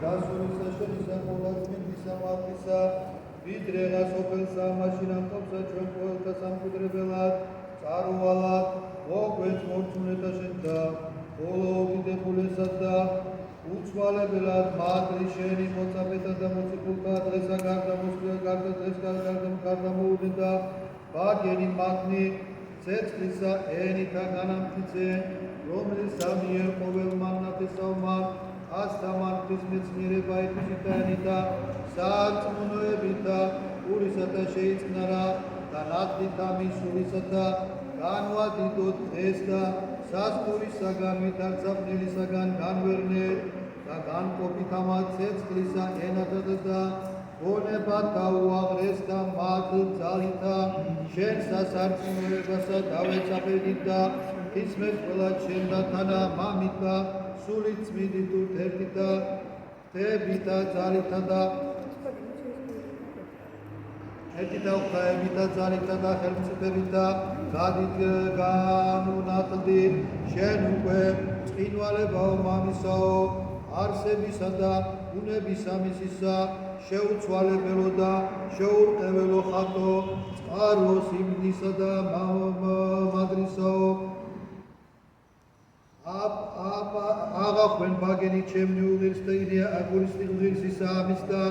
დასულისა შენისა ყოვლადწმინდისა მართლისა ვიდრე რა სოფელსა მაშინ ამყოფსა ჩვენ ყოველთა სამკვიდრებელად წარუვალად მოგვეც მორწმუნეთა შენთა ბოლო უდიდებულესად და უცვალებელად მადლი შენი მოწაფეთა და მოციქულთა დღესა გარდა მოსვლია გარდა დღეს გარდა მოუდე და ბაგენი მაგნი ცეცხლისა ენითა განამტკიცე რომლის სამიერ ყოველმა ნათესავმა ასთამართის მეცნიერება ეთისითა ენითა სარწმუნოებითა პურისათა შეიწყნარა და ნათლითა მისულისათა განვადიდოთ დღეს და სასტურისაგან ვითარცაფნელისაგან განვერნე და განყოფით ამათ ცეცხლისა ენათა და გონებათა უაღრეს და მათ ძალითა შენ სასარწმუნოებასა დავეწაფედით და ისმეთ ყველა შენ და თანა მამითა სული წმინდით ურთერთითა ხდებითა ძალითა და ერთითა უხაებითა ძალითა და ხელმწიფებითა განუნათლდით შენ უკვე წინვალებაო მამისაო არსებისა და ბუნებისა მისისა შეუცვალებელო და შეურყეველო ხატო წყარო სიმდისა და მადრისაო აღახვენ ბაგენი ჩემნი უღირსთინია აგურისტი უღირსისა ამის და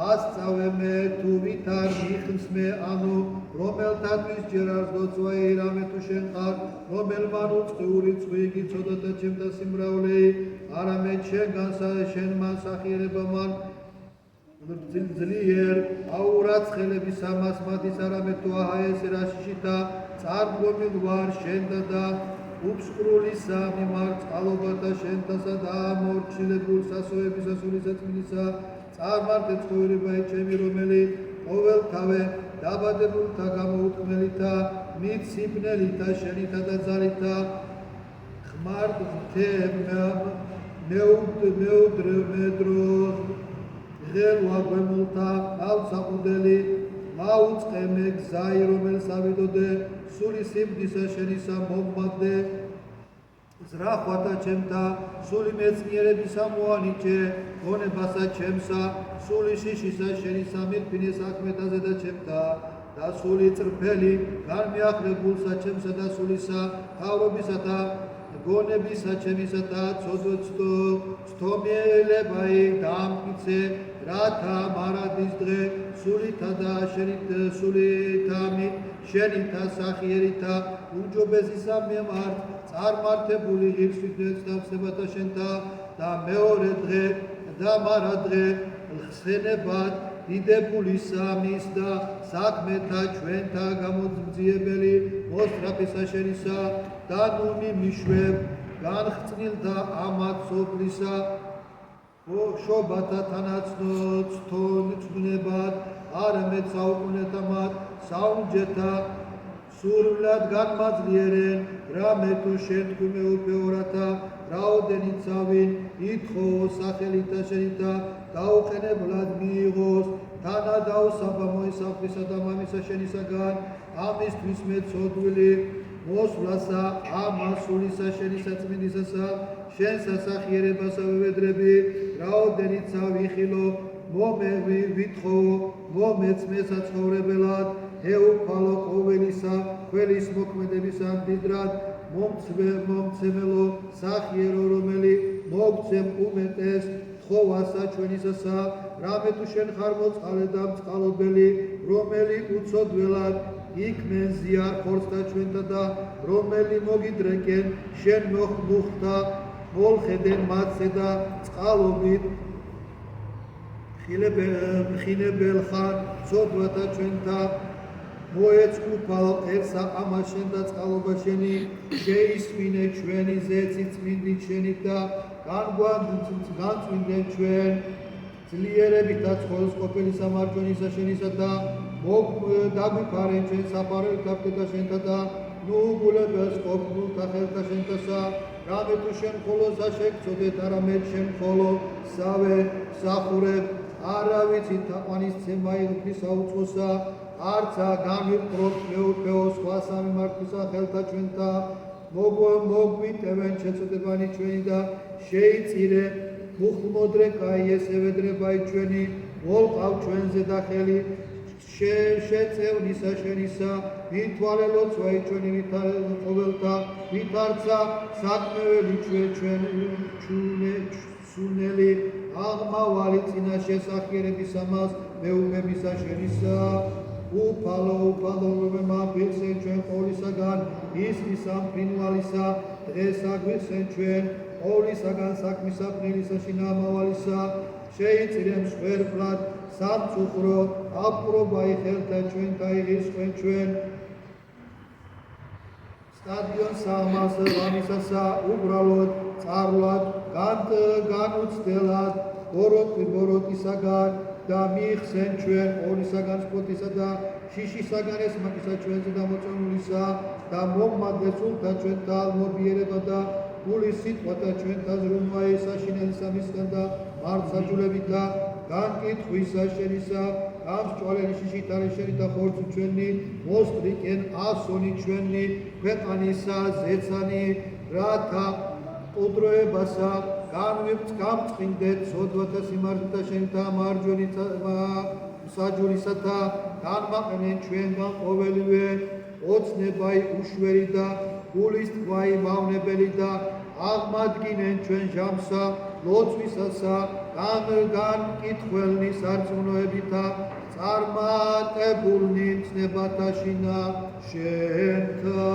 ასწავე მე თუ ვითარ მიხსმე ანუ რომელთათვის ჯერ არ დოცვაი რამე თუ შენ ხარ რომელმან უწყიური წვიგი ცოდათა ჩემთა სიმრავლე არამედ შენგანსა შენ მან სახიერებამან ძლიერ აურაცხელების ამას მათის არამედ თუ აჰაეს რაშიშითა წარდგომილ ვარ შენდა და უფსკრულისა მიმართ წყალობათა შენთასა და ამორჩილებულ სასოებისა სულისაწმინდისა წარმართე ცხოვრება ჩემი რომელი ყოველთავე დაბადებულთა გამოუთქმელითა მიციფნელითა შენითა და ძალითა ხმართ მეუდრმედრო ღელვა გვემულთა ავსაყუდელი მაუწყემე გზაი რომელს ავიდოდე სული სიმდისა შენისა მომმადდე ზრახვათა ჩემთა სული მეცნიერებისა მოანიჭე გონებასა ჩემსა სული შიშისა შენისა მირფინე საქმეთაზე და ჩემთა და სული წრფელი განმიახლებულსა ჩემსა და სულისა თავრობისათა გონებისა ჩემისა და ცდომიელებაი დაამტკიცე რათა მარადის დღე სულითა და შენითა სახიერითა უჯობესისა მემართ წარმართებული ღირსით დავსებათა შენთა და მეორე დღე და მარა დღე ხსენებად დიდებულისა მის და საქმეთა ჩვენთა გამოძიებელი მოსწრაფისა შენისა და ნუნი მიშვებ განხწნილდა ამათ სოფლისა შობათა თანაცნობად არამედ საუკუნეთამად საუნჯეთა სურვილად განმაძლიერენ რამე თუ შენ თუ მეუფეორათა რაოდენით წავინ ითხოვ სახელითა შენითა დაუყენებლად მიიღოს თანა დაუსაბა მოისაფრისა და მამისა შენისაგან ამისთვის მეცოდვილი მოსვლასა ამასულისა შენისა წმინდისასა შენ სასახიერებასა ვევედრები რაოდენით წავიხილო მომევი ვითხოვ მომეცმე საცხოვრებელად ეუფალო ყოველისა ყველის მოქმედებისა მდიდრად მომცემელო სახიერო რომელი მოგცემ უმეტეს თხოვასა ჩვენისასა რამე თუ შენ ხარ მოწყალე და მწყალობელი რომელი უცოდველად იქმენ ზიარხორს და ჩვენთა და რომელი მოგიდრეკენ შენ მოხმუხთა მოლხედენ მათზე და წყალობით ხინებელ ხარ ცოდვათა ჩვენთა მოეწყუფალ ერსა ამას შენ და წყალობა შენი შეისმინე ჩვენი ზეცი წმინდით შენით და განწმინდენ ჩვენ ძლიერებითა ცხოველს ყოფილი სამარჯვენისა შენისა და დაგვიფარენ ჩვენ საფარელ კაპტეთა შენთა და ნუგულებელს ყოფილთა ხელთა შენთასა რამე თუ შენ ხოლო ზაშეგწოდეთ არამედ შენ ხოლო სავე სახურებ არავითი თაყვანისცემა იღბისა უწყოსა არცა განვიყროთ მეუფეო სხვა სამიმართვისა ხელთა ჩვენთა მოგვიტევენ შეწოდებანი ჩვენი და შეიწირე მუხლმოდრე კაი ესევე დრებაი ჩვენი ვოლყავ ჩვენზე და ხელი შეწევნისა შენისა ვითვალე ლოცვაი ჩვენი ყოველთა ვითარცა საქმეველი ჩვენელი აღმავალი წინაშე სახიერების ამას მეუფებისა შენისა უფალო მემაფილსე ჩვენ ყოვლისაგან ისმის ამ ფრინვალისა დღეს აგვიხსენ ჩვენ ყოვლისაგან საქმისა ფრინველისა შინამავალისა შეიწირე მსხვერპლად სამწუხრო აპრობაი ხელთა ჩვენ გაიღისყვენ ჩვენ სტადიონ სამას ვამისასა უბრალოდ წარვლად განუცდელად ბოროტისაგან და მიიხსენ ჩვენ ყოვლისაგან სპოტისა და შიშისაგან ესმაკისა ჩვენზე დამოწონულისა და მომმადლე სულთა ჩვენთა ალმობიერება და გულის სიტყვათა ჩვენთა ზრუნვა საშინელისა მისგან და მართსაჯულებითა განკითხვისა შენისა გამსჭვალელი შიშითარი შენი და ხორცი ჩვენი მოსტრიკენ ასონი ჩვენი ქვეყანისა ზეცანი რათა უდროებასა გამწყინდეთ სოდვათა სიმართლეთა შენთა მარჯვენითა საჯულისათა განმაყენენ ჩვენგან ყოველივე ოცნებაი უშვერი და გულის თვაი მავნებელი და აღმადგინენ ჩვენ ჟამსა ლოცვისასა განკითხველნი სარწმუნოებითა წარმატებულნი მცნებათა შინა შენთა